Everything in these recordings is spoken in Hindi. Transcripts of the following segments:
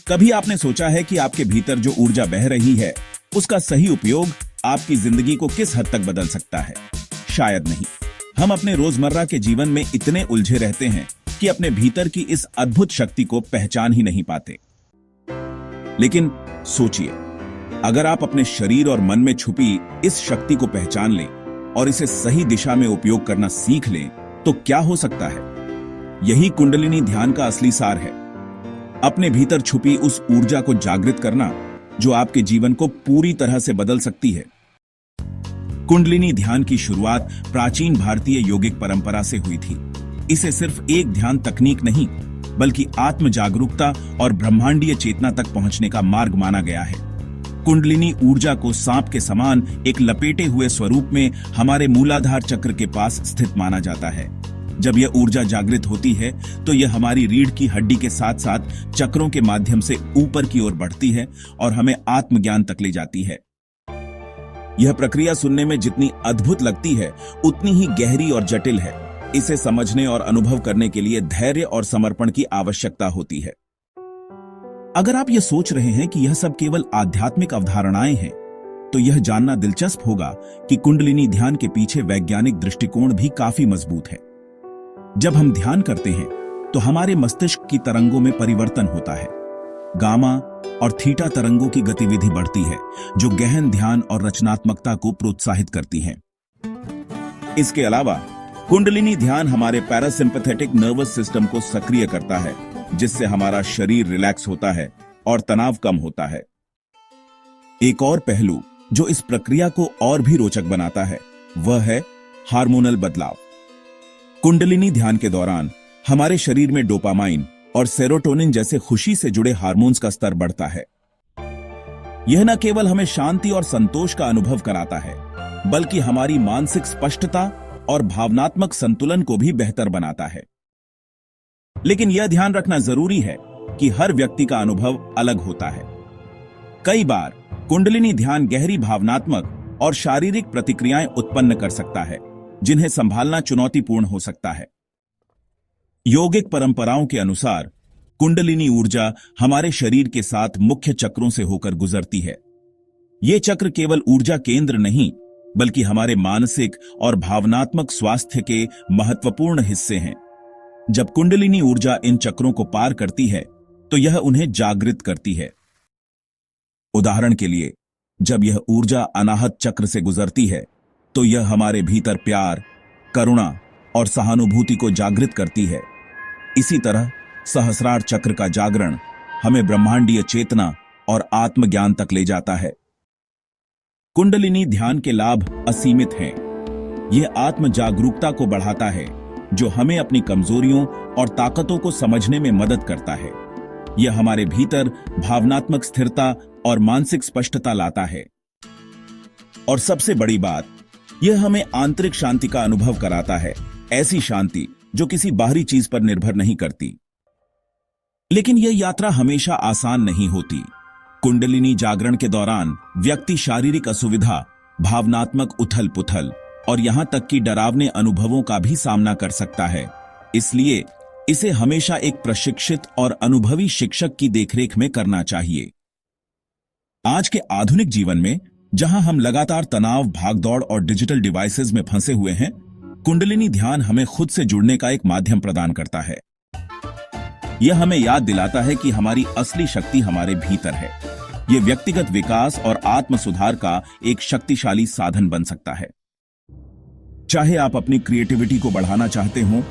कभी आपने सोचा है कि आपके भीतर जो ऊर्जा बह रही है उसका सही उपयोग आपकी जिंदगी को किस हद तक बदल सकता है? शायद नहीं। हम अपने रोजमर्रा के जीवन में इतने उलझे रहते हैं कि अपने भीतर की इस अद्भुत शक्ति को पहचान ही नहीं पाते। लेकिन सोचिए, अगर आप अपने शरीर और मन में छुपी इस शक्ति को पहचान लें और इसे सही दिशा में उपयोग करना सीख लें, तो क्या हो सकता है? यही कुंडलिनी ध्यान का असली सार है। अपने भीतर छुपी उस ऊर्जा को जागृत करना जो आपके जीवन को पूरी तरह से बदल सकती है। कुंडलिनी ध्यान की शुरुआत प्राचीन भारतीय योगिक परंपरा से हुई थी। इसे सिर्फ एक ध्यान तकनीक नहीं, बल्कि आत्म जागरूकता और ब्रह्मांडीय चेतना तक पहुंचने का मार्ग माना गया है। कुंडलिनी ऊर्जा को सांप के समान एक लपेटे हुए स्वरूप में हमारे मूलाधार चक्र के पास स्थित माना जाता है। जब यह ऊर्जा जागृत होती है तो यह हमारी रीढ़ की हड्डी के साथ साथ चक्रों के माध्यम से ऊपर की ओर बढ़ती है और हमें आत्मज्ञान तक ले जाती है। यह प्रक्रिया सुनने में जितनी अद्भुत लगती है, उतनी ही गहरी और जटिल है। इसे समझने और अनुभव करने के लिए धैर्य और समर्पण की आवश्यकता होती है। अगर आप यह सोच रहे हैं कि यह सब केवल आध्यात्मिक अवधारणाएं हैं, तो यह जानना दिलचस्प होगा कि कुंडलिनी ध्यान के पीछे वैज्ञानिक दृष्टिकोण भी काफी मजबूत है। जब हम ध्यान करते हैं तो हमारे मस्तिष्क की तरंगों में परिवर्तन होता है। गामा और थीटा तरंगों की गतिविधि बढ़ती है, जो गहन ध्यान और रचनात्मकता को प्रोत्साहित करती हैं। इसके अलावा कुंडलिनी ध्यान हमारे पैरासिम्पैथेटिक नर्वस सिस्टम को सक्रिय करता है, जिससे हमारा शरीर रिलैक्स होता है और तनाव कम होता है। एक और पहलू जो इस प्रक्रिया को और भी रोचक बनाता है, वह है हार्मोनल बदलाव। कुंडलिनी ध्यान के दौरान हमारे शरीर में डोपामाइन और सेरोटोनिन जैसे खुशी से जुड़े हार्मोन्स का स्तर बढ़ता है। यह न केवल हमें शांति और संतोष का अनुभव कराता है, बल्कि हमारी मानसिक स्पष्टता और भावनात्मक संतुलन को भी बेहतर बनाता है। लेकिन यह ध्यान रखना जरूरी है कि हर व्यक्ति का अनुभव अलग होता है। कई बार कुंडलिनी ध्यान गहरी भावनात्मक और शारीरिक प्रतिक्रियाएं उत्पन्न कर सकता है, जिन्हें संभालना चुनौतीपूर्ण हो सकता है। योगिक परंपराओं के अनुसार कुंडलिनी ऊर्जा हमारे शरीर के साथ मुख्य चक्रों से होकर गुजरती है। ये चक्र केवल ऊर्जा केंद्र नहीं, बल्कि हमारे मानसिक और भावनात्मक स्वास्थ्य के महत्वपूर्ण हिस्से हैं। जब कुंडलिनी ऊर्जा इन चक्रों को पार करती है, तो यह उन्हें जागृत करती है। उदाहरण के लिए, जब यह ऊर्जा अनाहत चक्र से गुजरती है, तो यह हमारे भीतर प्यार, करुणा और सहानुभूति को जागृत करती है। इसी तरह सहस्रार चक्र का जागरण हमें ब्रह्मांडीय चेतना और आत्मज्ञान तक ले जाता है। कुंडलिनी ध्यान के लाभ असीमित हैं। यह आत्म जागरूकता को बढ़ाता है, जो हमें अपनी कमजोरियों और ताकतों को समझने में मदद करता है। यह हमारे भीतर भावनात्मक स्थिरता और मानसिक स्पष्टता लाता है। और सबसे बड़ी बात, यह हमें आंतरिक शांति का अनुभव कराता है, ऐसी शांति जो किसी बाहरी चीज पर निर्भर नहीं करती। लेकिन यह यात्रा हमेशा आसान नहीं होती। कुंडलिनी जागरण के दौरान व्यक्ति शारीरिक असुविधा, भावनात्मक उथल पुथल और यहां तक कि डरावने अनुभवों का भी सामना कर सकता है। इसलिए इसे हमेशा एक प्रशिक्षित और अनुभवी शिक्षक की देखरेख में करना चाहिए। आज के आधुनिक जीवन में, जहां हम लगातार तनाव, भागदौड़ और डिजिटल डिवाइसेस में फंसे हुए हैं, कुंडलिनी ध्यान हमें खुद से जुड़ने का एक माध्यम प्रदान करता है। यह हमें याद दिलाता है कि हमारी असली शक्ति हमारे भीतर है। यह व्यक्तिगत विकास और आत्म सुधार का एक शक्तिशाली साधन बन सकता है। चाहे आप अपनी क्रिएटिविटी को बढ़ाना चाहते हो,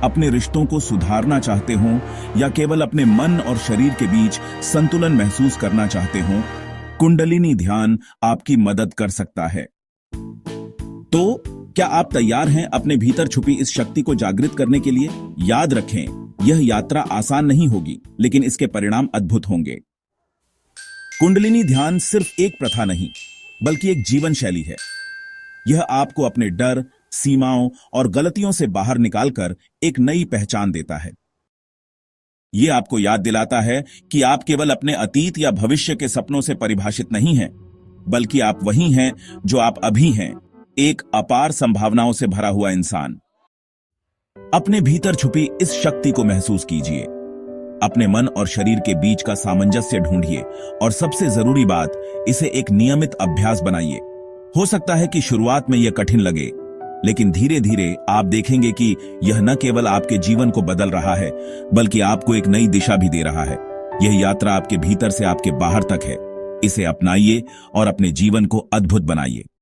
अपने रिश्तों को सुधारना चाहते हो, या केवल अपने मन और शरीर के बीच संतुलन महसूस करना चाहते हो, कुंडलिनी ध्यान आपकी मदद कर सकता है। तो क्या आप तैयार हैं अपने भीतर छुपी इस शक्ति को जागृत करने के लिए? याद रखें, यह यात्रा आसान नहीं होगी, लेकिन इसके परिणाम अद्भुत होंगे। कुंडलिनी ध्यान सिर्फ एक प्रथा नहीं, बल्कि एक जीवन शैली है। यह आपको अपने डर, सीमाओं और गलतियों से बाहर निकालकर एक नई पहचान देता है। यह आपको याद दिलाता है कि आप केवल अपने अतीत या भविष्य के सपनों से परिभाषित नहीं हैं, बल्कि आप वही हैं जो आप अभी हैं, एक अपार संभावनाओं से भरा हुआ इंसान। अपने भीतर छुपी इस शक्ति को महसूस कीजिए। अपने मन और शरीर के बीच का सामंजस्य ढूंढिए और सबसे जरूरी बात, इसे एक नियमित अभ्यास बनाइए। हो सकता है कि शुरुआत में यह कठिन लगे, लेकिन धीरे धीरे आप देखेंगे कि यह न केवल आपके जीवन को बदल रहा है, बल्कि आपको एक नई दिशा भी दे रहा है। यह यात्रा आपके भीतर से आपके बाहर तक है। इसे अपनाइए और अपने जीवन को अद्भुत बनाइए।